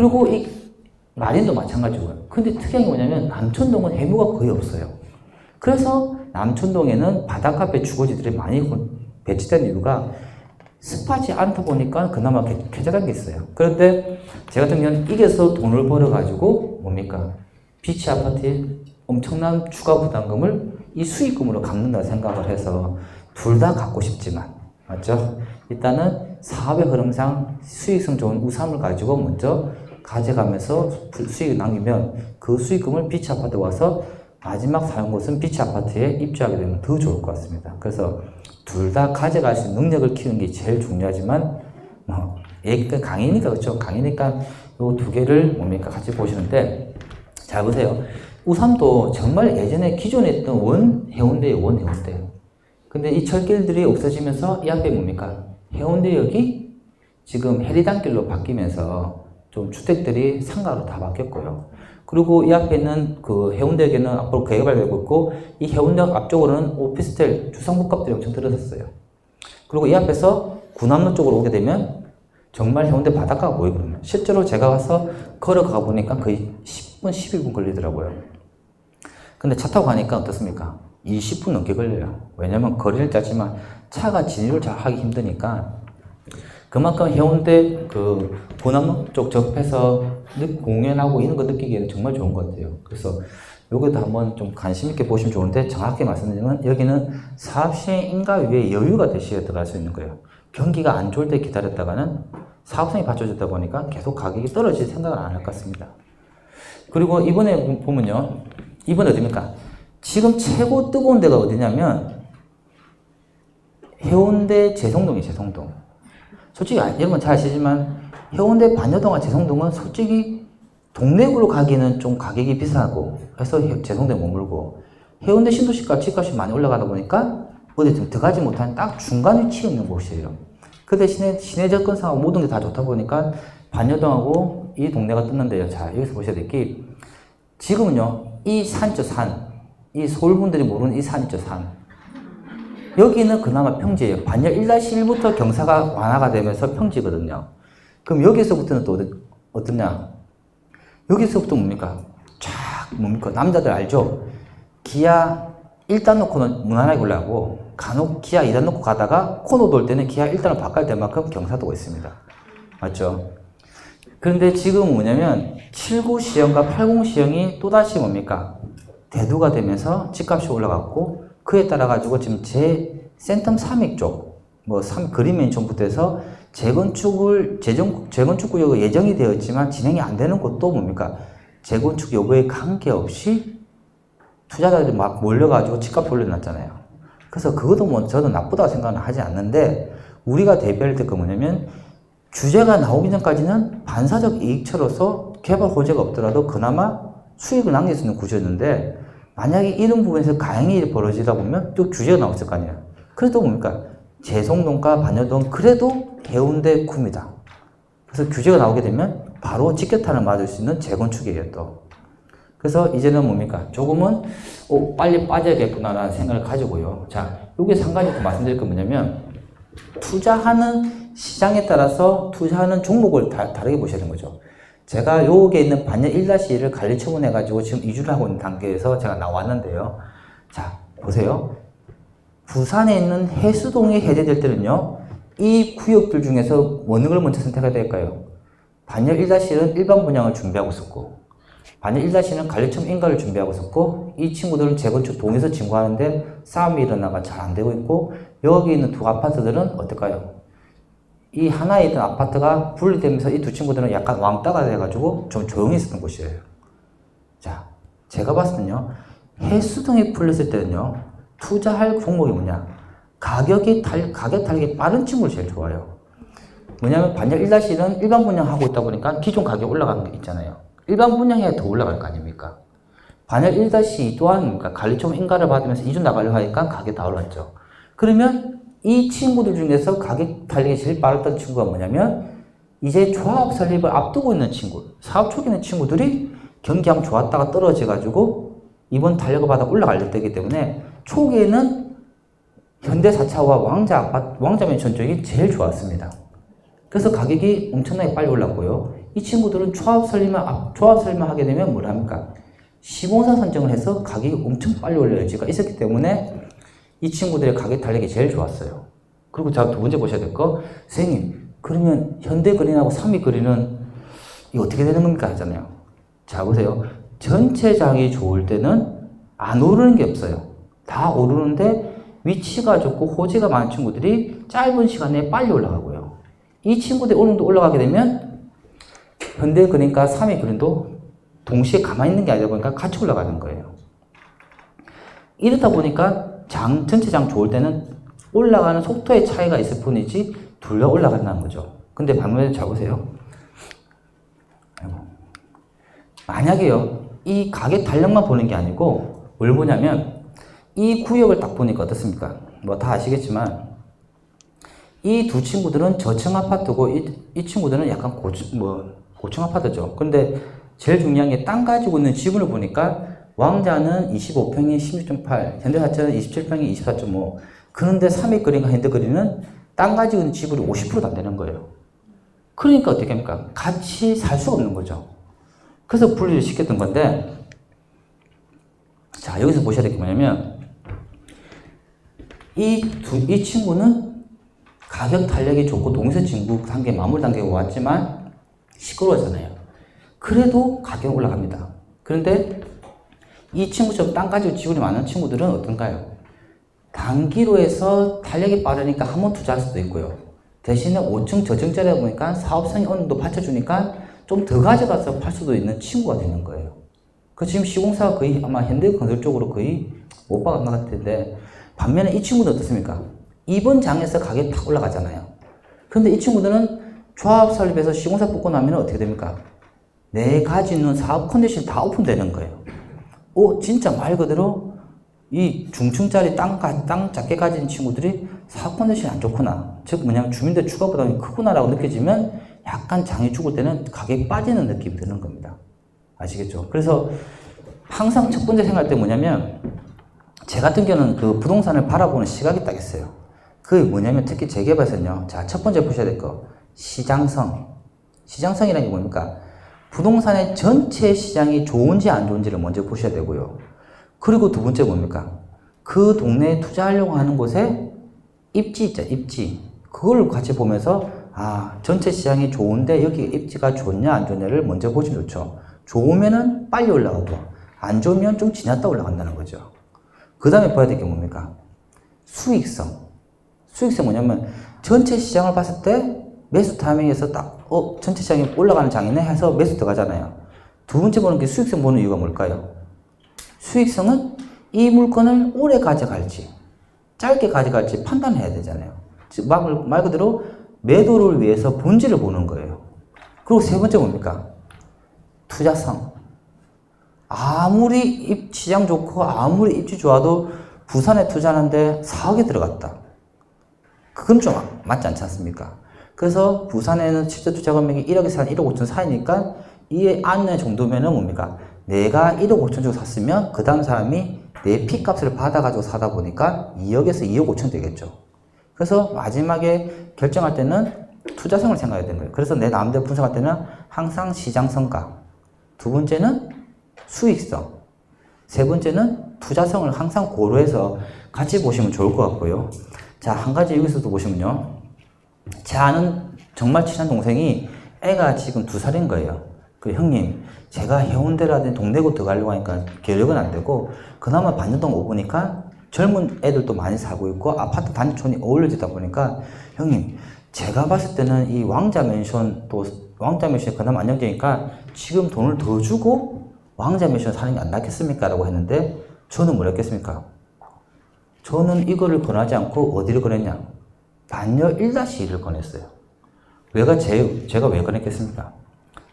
그리고 이 마린도 마찬가지고요. 근데 특이한 게 뭐냐면 남천동은 해무가 거의 없어요. 그래서 남천동에는 바닷가에 주거지들이 많이 배치된 이유가 습하지 않다 보니까 그나마 쾌적한 게 있어요. 그런데 제 같은 경우는 이게서 돈을 벌어가지고 뭡니까? 비치 아파트에 엄청난 추가 부담금을 이 수익금으로 갚는다 생각을 해서 둘 다 갖고 싶지만, 맞죠? 일단은 사업의 흐름상 수익성 좋은 우삼을 가지고 먼저 가져가면서 수익을 남기면 그 수익금을 비치 아파트에 와서 마지막 사용 곳은 비치 아파트에 입주하게 되면 더 좋을 것 같습니다. 그래서 둘 다 가져갈 수 있는 능력을 키우는 게 제일 중요하지만, 강의니까, 그렇죠? 강의니까 요 두 개를 뭡니까? 같이 보시는데, 잘 보세요. 우삼도 정말 예전에 기존에 있던 해운대예요, 해운대. 근데 이 철길들이 없어지면서 이 앞에 뭡니까? 해운대역이 지금 해리단길로 바뀌면서 좀 주택들이 상가로 다 바뀌었고요. 그리고 이 앞에 있는 그 해운대역에는 앞으로 개발되고 있고, 이 해운대역 앞쪽으로는 오피스텔, 주상복합들이 엄청 들어섰어요. 그리고 이 앞에서 군함로 쪽으로 오게 되면 정말 해운대 바닷가가 보이거든요. 실제로 제가 가서 걸어가 보니까 거의 10분, 11분 걸리더라고요. 근데 차 타고 가니까 어떻습니까? 20분 넘게 걸려요. 왜냐면 거리를 짜지만 차가 진입을 잘 하기 힘드니까 그만큼 해운대 그 군함로 쪽 접해서 공연하고 이런 거 느끼기에는 정말 좋은 것 같아요. 그래서 여기도 한번 좀 관심 있게 보시면 좋은데, 정확히 말씀드리면 여기는 사업 시행 인가 위에 여유가 대시에 들어갈 수 있는 거예요. 경기가 안 좋을 때 기다렸다가는 사업성이 받쳐졌다 보니까 계속 가격이 떨어질 생각을 안 할 것 같습니다. 그리고 이번에 보면요, 이번에 어딥니까? 지금 최고 뜨거운 데가 어디냐면 해운대 제성동이에요. 제성동. 솔직히 여러분 잘 아시지만 해운대 반여동과 제성동은 솔직히 동래구로 가기는 좀 가격이 비싸고 해서 제성도에 머물고, 해운대 신도시가 집값이 많이 올라가다 보니까 어디 좀 들어가지 못한 딱 중간 위치에 있는 곳이에요. 그 대신에 시내 접근상하고 모든 게 다 좋다 보니까 반여동하고 이 동네가 떴는데요. 자, 여기서 보셔야 될 게, 지금은요, 이 산 있죠, 산. 이 서울분들이 모르는 이 산 있죠, 산. 여기는 그나마 평지예요. 반열 1-1부터 경사가 완화가 되면서 평지거든요. 그럼 여기서부터는 또 어떠냐? 여기서부터 뭡니까? 뭡니까? 남자들 알죠? 기아 1단 놓고는 무난하게 올라가고, 간혹 기아 2단 놓고 가다가 코너 돌 때는 기아 1단을 바꿔야 될 만큼 경사도가 있습니다. 맞죠? 그런데 지금 뭐냐면 79 시형과 80 시형이 또다시 뭡니까? 대두가 되면서 집값이 올라갔고, 그에 따라 가지고 지금 센텀 3익 쪽, 그린맨션부터 해서 재건축 구역이 예정이 되어 있지만 진행이 안 되는 곳도 뭡니까? 재건축 여부에 관계없이 투자자들이 막 몰려가지고 집값 올려놨잖아요. 그래서 그것도 저는 나쁘다고 생각은 하지 않는데, 우리가 대비할 때 뭐냐면 규제가 나오기 전까지는 반사적 이익처로서 개발 호재가 없더라도 그나마 수익을 남길 수 있는 구조였는데, 만약에 이런 부분에서 가행이 벌어지다 보면 또 규제가 나왔을 거 아니에요. 그래도 뭡니까? 제성동과 반여동 그래도 해운대 굽니다. 그래서 규제가 나오게 되면 바로 직격탄을 맞을 수 있는 재건축이에요, 또. 그래서 이제는 뭡니까? 조금은 빨리 빠져야겠구나라는 생각을 가지고요. 자, 여기서 한 가지 더 말씀드릴 건 뭐냐면, 투자하는 시장에 따라서 투자하는 종목을 다르게 보셔야 되는 거죠. 제가 여기에 있는 반년 1-1을 관리 처분해가지고 지금 이주를 하고 있는 단계에서 제가 나왔는데요. 자, 보세요. 부산에 있는 해수동이 해제될 때는요, 이 구역들 중에서 어느 걸 먼저 선택해야 될까요? 반년 1-1은 일반 분양을 준비하고 있었고, 반년 1-1은 관리처분 인가를 준비하고 있었고, 이 친구들은 재건축 동에서 진구하는데 싸움이 일어나가 잘 안 되고 있고, 여기 있는 두 아파트들은 어떨까요? 이 하나에 있던 아파트가 분리되면서 이 두 친구들은 약간 왕따가 돼가지고 좀 조용히 있었던 곳이에요. 자, 제가 봤을 때는요, 해수동이 풀렸을 때는요, 투자할 종목이 뭐냐? 가격 타격이 빠른 친구를 제일 좋아해요. 뭐냐면 반년 1-1은 일반 분양하고 있다 보니까 기존 가격이 올라가는 게 있잖아요. 일반 분양해야 더 올라갈 거 아닙니까? 반년 1-2 또한 관리처분 인가를 받으면서 이주 나가려고 하니까 가격이 다 올랐죠. 그러면 이 친구들 중에서 가격 달리기 제일 빠르던 친구가 뭐냐면, 이제 조합 설립을 앞두고 있는 친구, 사업 초기 있는 친구들이 경기 한번 좋았다가 떨어져가지고 이번 달력을 받아 올라갈 때이기 때문에 초기에는 현대 4차와 왕자 맨션 쪽이 제일 좋았습니다. 그래서 가격이 엄청나게 빨리 올랐고요. 이 친구들은 조합 설립만 하게 되면 뭘 합니까? 시공사 선정을 해서 가격이 엄청 빨리 올릴 여지가 있었기 때문에 이 친구들의 가격 탄력이 제일 좋았어요. 그리고 자, 두 번째 보셔야 될 거, 선생님, 그러면 현대그린하고 삼위그린은 이거 어떻게 되는 겁니까? 하잖아요. 자, 보세요. 전체 장이 좋을 때는 안 오르는 게 없어요. 다 오르는데 위치가 좋고 호재가 많은 친구들이 짧은 시간에 빨리 올라가고요. 이 친구들이 어느 정도 올라가게 되면 현대그린과 삼위그린도 동시에 가만히 있는 게 아니다 보니까 같이 올라가는 거예요. 이렇다 보니까 전체 장 좋을 때는 올라가는 속도의 차이가 있을 뿐이지 둘 다 올라간다는 거죠. 근데 반면에 잘 보세요. 만약에요, 이 가격 탄력만 보는 게 아니고 뭘 보냐면 이 구역을 딱 보니까 어떻습니까? 뭐 다 아시겠지만 이 두 친구들은 저층 아파트고 이 친구들은 약간 고층 아파트죠. 근데 제일 중요한 게 땅 가지고 있는 지분을 보니까 왕자는 25평이 16.8, 현대사채는 27평이 24.5. 그런데 삼위그린과 현대그린은 땅 가지고 있는 지분이 50%도 안 되는 거예요. 그러니까 어떻게 합니까? 같이 살 수가 없는 거죠. 그래서 분리를 시켰던 건데, 자, 여기서 보셔야 될 게 뭐냐면, 이 친구는 가격 탄력이 좋고 동세 진구 단계, 마무리 단계가 왔지만 시끄러워잖아요. 그래도 가격이 올라갑니다. 그런데 이 친구처럼 땅 가지고 지분이 많은 친구들은 어떤가요? 단기로 해서 탄력이 빠르니까 한번 투자할 수도 있고요. 대신에 5층 저층짜리다 보니까 사업성이 어느 정도 받쳐주니까 좀 더 가져가서 팔 수도 있는 친구가 되는 거예요. 그 지금 시공사가 거의 아마 현대건설 쪽으로 거의 못 박은 것 같은데, 반면에 이 친구는 어떻습니까? 이번 장에서 가격이 탁 올라가잖아요. 그런데 이 친구들은 조합 설립해서 시공사 뽑고 나면 어떻게 됩니까? 내 가지는 사업 컨디션이 다 오픈되는 거예요. 진짜 말 그대로 이 중층짜리 땅 작게 가진 친구들이 사업 컨디션이 안 좋구나. 즉 뭐냐면 주민들 추가 부담이 크구나라고 느껴지면 약간 장이 죽을 때는 가격이 빠지는 느낌이 드는 겁니다. 아시겠죠? 그래서 항상 첫 번째 생각할 때 뭐냐면, 제 같은 경우는 그 부동산을 바라보는 시각이 딱 있어요. 그게 뭐냐면 특히 재개발에서는요. 자, 첫 번째 보셔야 될 거, 시장성. 시장성이라는 게 뭡니까? 부동산의 전체 시장이 좋은지 안 좋은지를 먼저 보셔야 되고요. 그리고 두 번째 뭡니까? 그 동네에 투자하려고 하는 곳에 입지 있죠, 입지. 그걸 같이 보면서, 전체 시장이 좋은데 여기 입지가 좋냐 안 좋냐를 먼저 보시면 좋죠. 좋으면은 빨리 올라가고, 안 좋으면 좀 지났다 올라간다는 거죠. 그 다음에 봐야 될 게 뭡니까? 수익성. 수익성 뭐냐면, 전체 시장을 봤을 때 매수 타이밍에서 딱, 전체 시장이 올라가는 장이네 해서 매수 들어가잖아요. 두 번째 보는 게 수익성 보는 이유가 뭘까요? 수익성은 이 물건을 오래 가져갈지, 짧게 가져갈지 판단해야 되잖아요. 즉, 말 그대로 매도를 위해서 본질을 보는 거예요. 그리고 세 번째 뭡니까? 투자성. 아무리 시장 좋고, 아무리 입지 좋아도 부산에 투자하는데 4억이 들어갔다. 그건 좀 맞지 않지 않습니까? 그래서 부산에는 실제 투자 금액이 1억에서 한 1억 5천 사이니까 이 안에 정도면은 뭡니까? 내가 1억 5천 주고 샀으면 그 다음 사람이 내 피값을 받아가지고 사다 보니까 2억에서 2억 5천 되겠죠. 그래서 마지막에 결정할 때는 투자성을 생각해야 되는 거예요. 그래서 내 나름대로 분석할 때는 항상 시장성과, 두 번째는 수익성, 세 번째는 투자성을 항상 고려해서 같이 보시면 좋을 것 같고요. 자, 한 가지 여기서도 보시면요. 제 아는 정말 친한 동생이 애가 지금 2살인 거예요. 그 형님, 제가 해운대라든지 동대구 들어가려고 하니까 계획은 안 되고, 그나마 반년동 오보니까 젊은 애들도 많이 살고 있고 아파트 단지촌이 어울려지다 보니까, 형님, 제가 봤을 때는 이 왕자맨션 그나마 안정되니까 지금 돈을 더 주고 왕자맨션 사는 게 안 낫겠습니까? 라고 했는데, 저는 뭐라 했겠습니까? 저는 이거를 권하지 않고 어디를 권했냐? 반려 1-1을 권했어요. 제가 왜 권했겠습니까?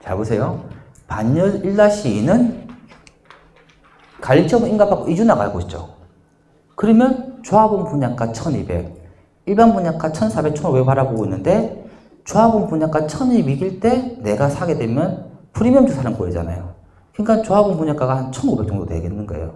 자, 보세요. 반려 1-2는 관리처분 인가받고 이주 나가고 있죠. 그러면 조합원 분양가 1200, 일반 분양가 1400, 1500 바라보고 있는데, 조합원 분양가 1200일 때 내가 사게 되면 프리미엄 주 사는 꼴이잖아요. 그러니까 조합원 분양가가 한 1500 정도 되겠는 거예요.